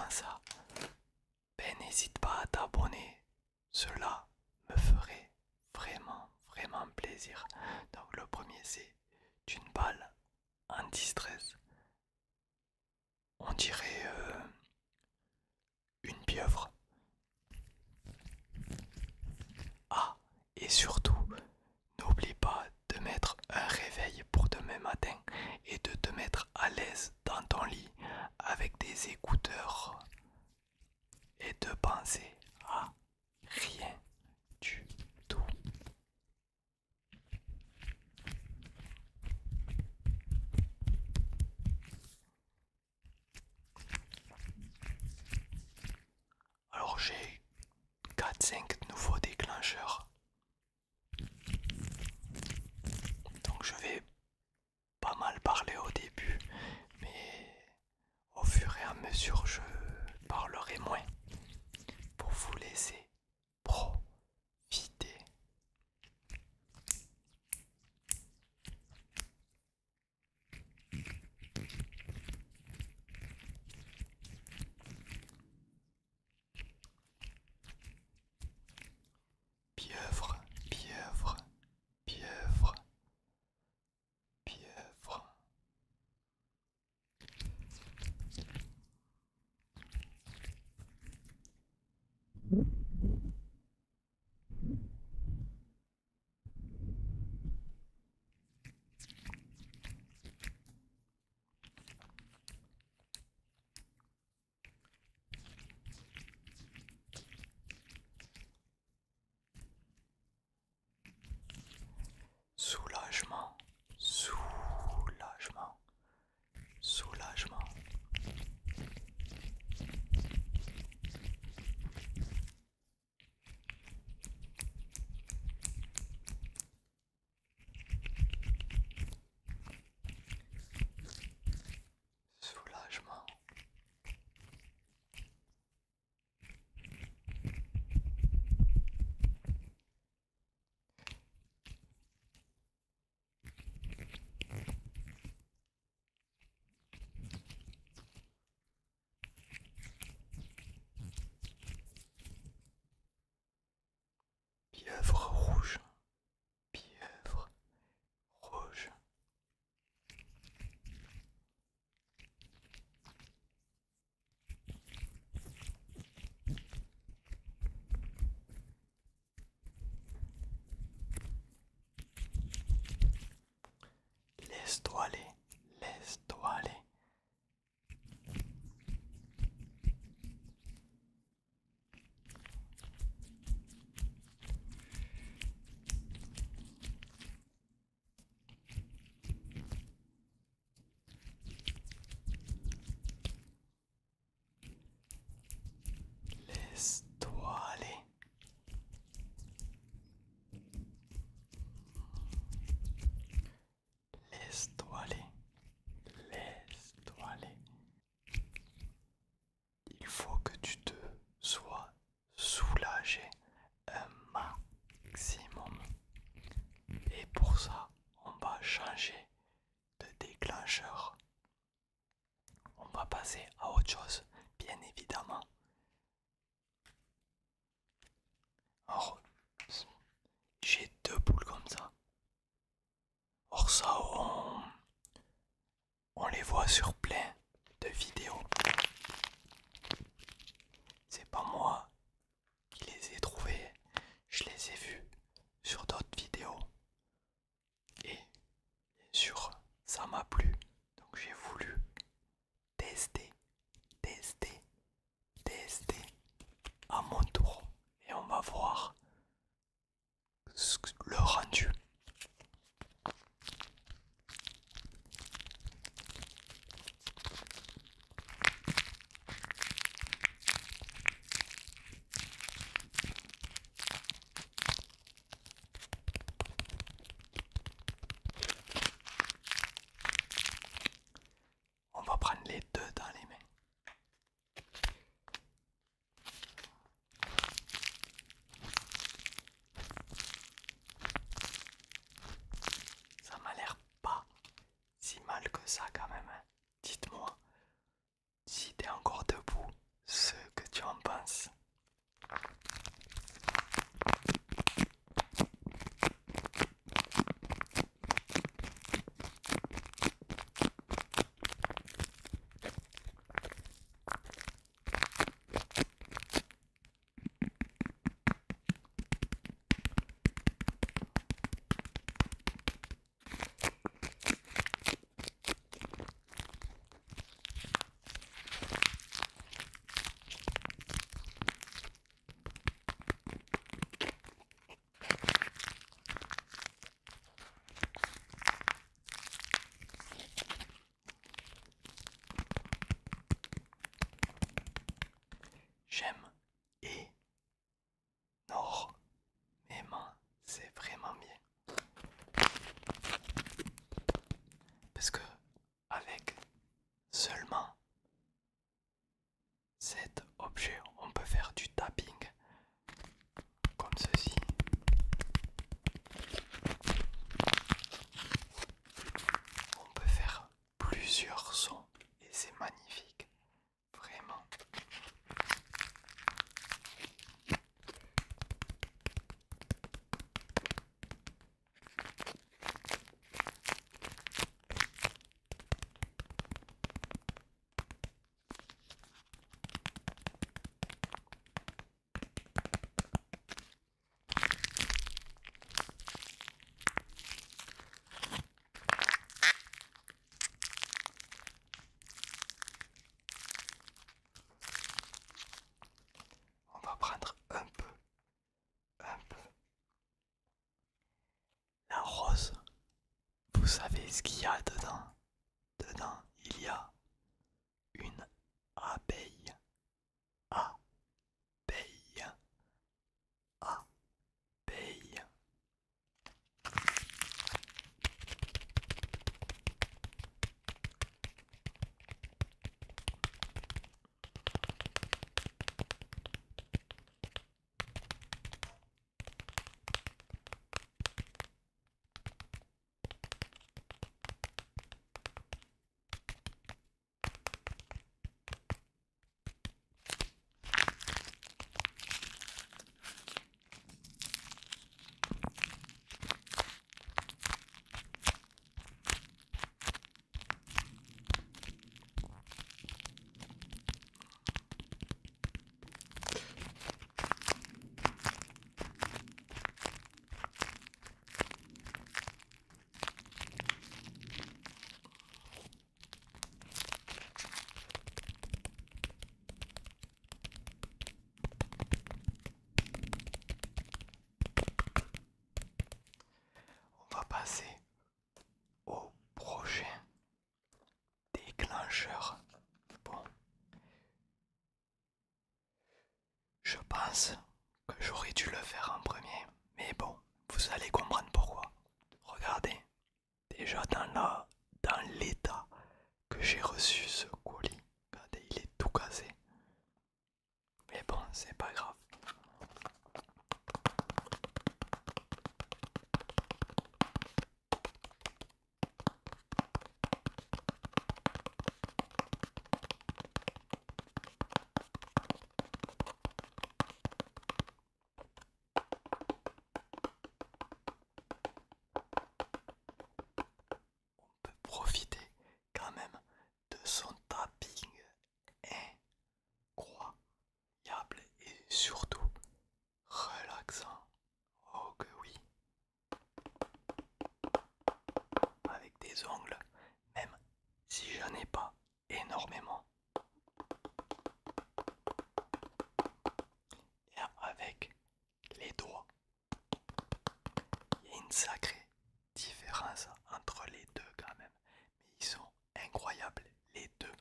bien ça, ben n'hésite pas à t'abonner. Cela me ferait vraiment plaisir. Donc le premier c'est une balle anti-stress. On dirait une pieuvre. Ah, et surtout, n'oublie pas de mettre un réveil pour demain matin et de te mettre à l'aise dans ton lit avec des écouteurs et de penser à rien du tout. Alors j'ai 4-5 nouveaux déclencheurs. Donc je vais pas mal parler au début, mais au fur et à mesure je parlerai moins pour vous laisser profiter. Pieuvre, pieuvre, pieuvre, pieuvre. Soulagement, soulagement, soulagement. Soulagement. Pieuvre rouge, pieuvre rouge. Laisse-toi aller, laisse-toi aller. Laisse-toi aller. Laisse-toi aller. Laisse-toi aller. Il faut que tu te sois soulagé un maximum. Et pour ça, on va changer de déclencheur. On va passer à autre chose, bien évidemment. Alors, j'ai deux boules comme ça. Or ça, on les voit sur plein de vidéos. C'est pas moi qui les ai trouvées, je les ai vus sur d'autres vidéos. Et bien sûr, ça m'a plu. Donc j'ai voulu tester, tester, tester à mon tour. Et on va voir le rendu. On va prendre les deux dans les seulement cet objet. On peut faire du tapping comme ceci. On peut faire plusieurs sons et c'est magnifique, vraiment. On va prendre un peu. La rose, vous savez ce qu'il y a dedans? Dedans, il y a une abeille. Abeille. Abeille. On va passer au prochain déclencheur. Bon, je pense que j'aurais dû le faire en premier, mais bon, vous allez comprendre pourquoi. Regardez, déjà dans l'état que j'ai reçu ce colis, regardez, il est tout cassé. Mais bon, c'est pas grave. On peut profiter quand même de son tapping incroyable et surtout relaxant. Oh que oui. Avec des ongles, même si j'en ai pas énormément. Et avec les doigts, il y a une sacrée différence entre les deux quand même. Mais ils sont incroyables les deux.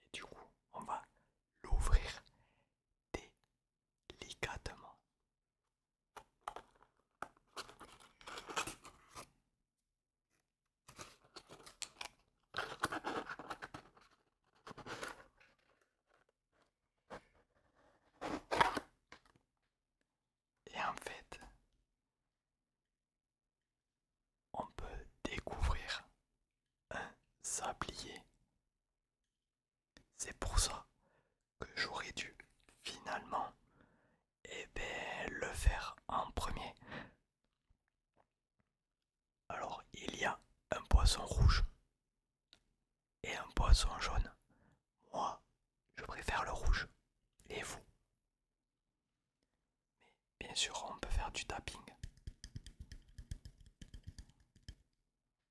Et du coup, on va l'ouvrir délicatement. Et en fait, on peut découvrir un sablier. C'est pour ça que j'aurais dû finalement le faire en premier. Alors il y a un poisson rouge et un poisson jaune. Moi, je préfère le rouge. Et vous? Mais bien sûr, on peut faire du tapping.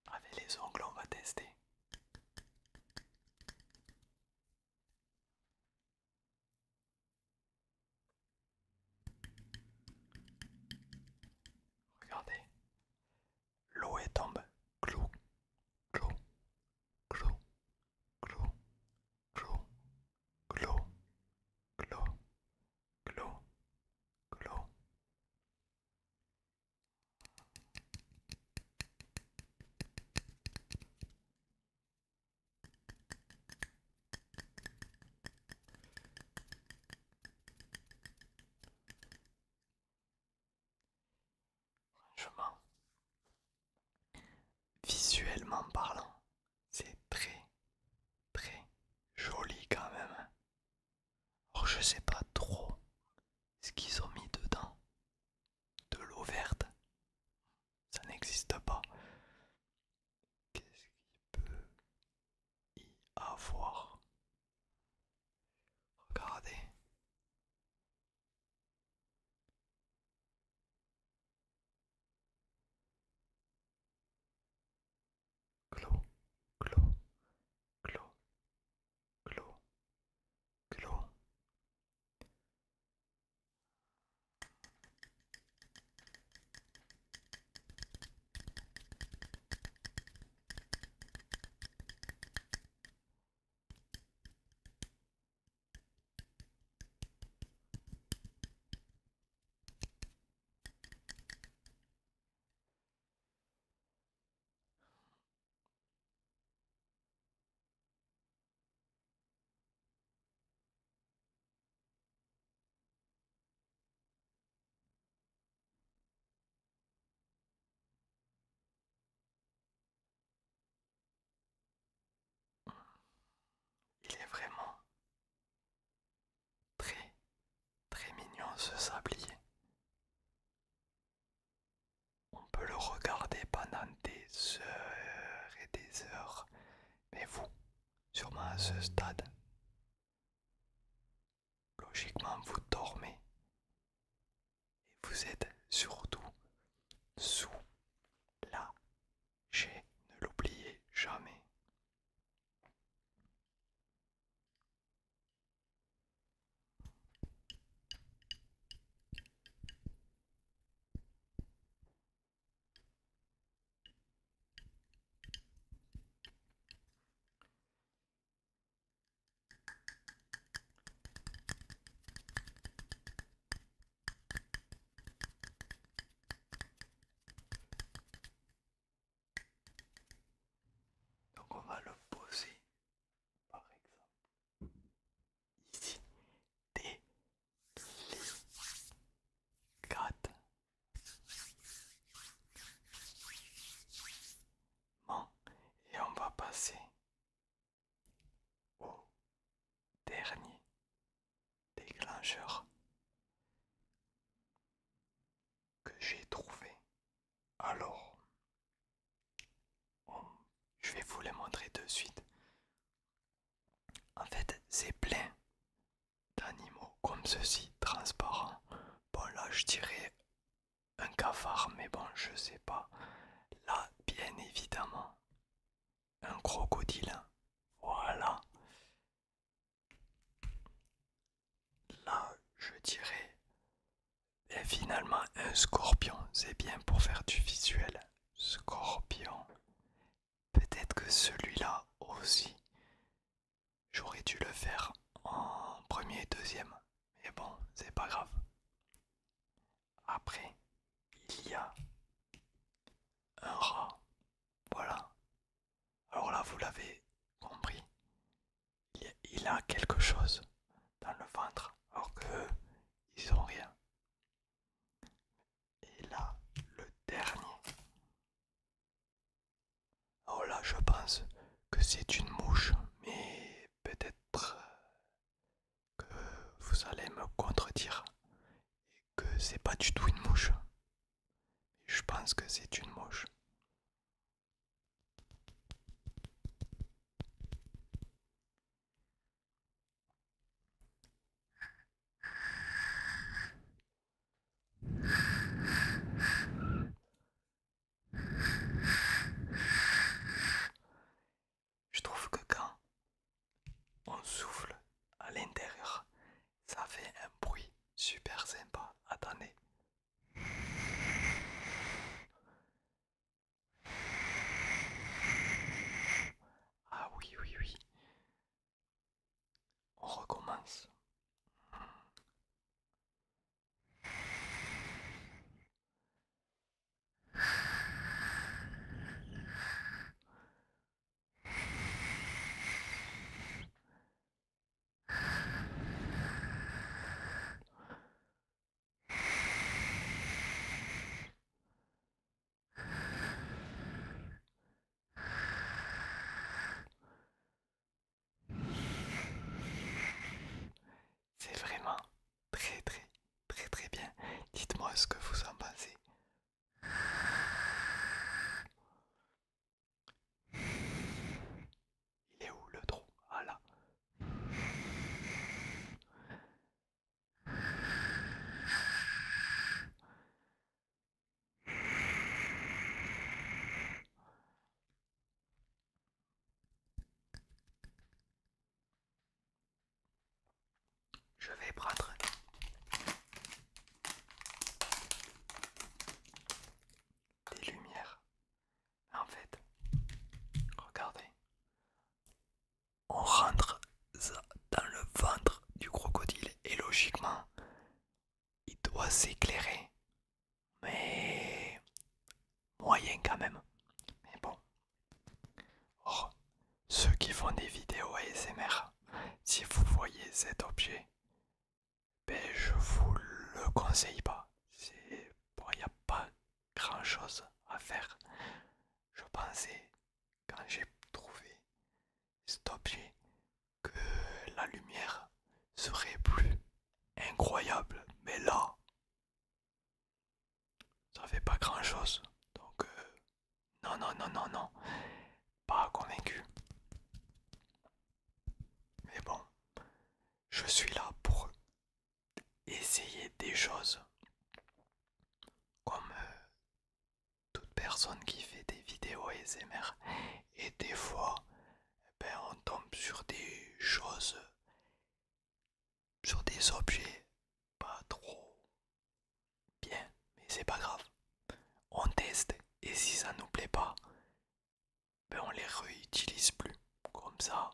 Avec les ongles, on va tester. Regardez, l'eau elle tombe. Clou, clou, clou, clou, clou, clou. franchement, visuellement parlant, c'est très très joli quand même. Alors je sais pas trop ce qu'ils ont mis dedans. De l'eau verte, ça n'existe pas. Qu'est-ce qu'il peut y avoir? Regardez. Clos, clos, clos, clos, clos. Il est vraiment très très mignon ce sablier. On peut le regarder pendant des heures et des heures. Mais vous, sûrement à ce stade, logiquement vous dormez. Et vous êtes surtout sous la chaise. Ne l'oubliez jamais. Donc on va le poser par exemple ici. Des quatre. Bon, et on va passer au dernier déclencheur que j'ai trouvé. Alors, je vais vous les montrer de suite. En fait, c'est plein d'animaux comme ceci, transparents. Bon, là, je dirais un cafard, mais bon, je sais pas. Là, bien évidemment, un crocodile. Voilà. Là, je dirais et finalement un scorpion. C'est bien pour faire du visuel. Scorpion. Peut-être que celui-là aussi, j'aurais dû le faire en premier et deuxième. Mais bon, c'est pas grave. Après, il y a un rat. Voilà. Alors là, vous l'avez compris. Il a quelque chose dans le ventre. Alors que eux, ils ont rien. Et là, le dernier. Alors là, je pense que c'est une mouche. Mais peut-être que vous allez me contredire et que c'est pas du tout une mouche. Je pense que c'est une mouche. Je trouve que quand on souffle à l'intérieur, ça fait un bruit super sympa. Attendez. Ah oui, oui, oui. On recommence. objet, ben, je vous le conseille pas. C'est bon, il n'y a pas grand chose à faire. Je pensais, quand j'ai trouvé cet objet, que la lumière serait plus incroyable, mais là, ça fait pas grand chose. Donc, non, non, non, non, non, pas convaincu. Mais bon, je suis là pour essayer des choses comme toute personne qui fait des vidéos ASMR. Et des fois, ben, on tombe sur des choses, sur des objets pas trop bien, mais c'est pas grave. On teste et si ça nous plaît pas, ben on les réutilise plus. Comme ça,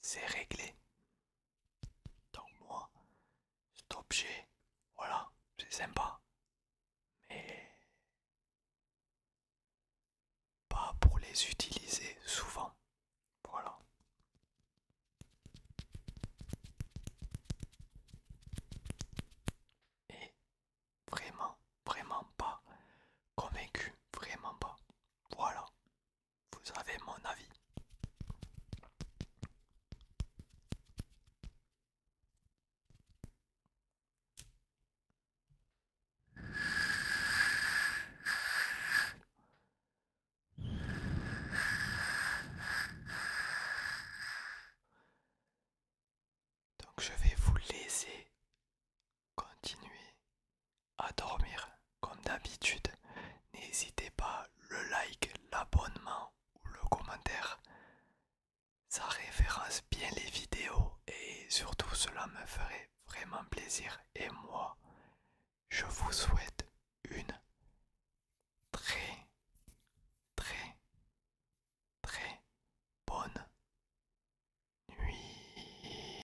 c'est réglé. Donc moi, cet objet, voilà, c'est sympa, mais pas pour les utiliser souvent. Voilà. Et vraiment, vraiment pas convaincu, vraiment pas. Voilà, vous avez mon avis. Donc je vais vous laisser continuer à dormir comme d'habitude. N'hésitez pas, le like, l'abonnement ou le commentaire. Ça référence bien les vidéos et surtout cela me ferait vraiment plaisir. Et moi, je vous souhaite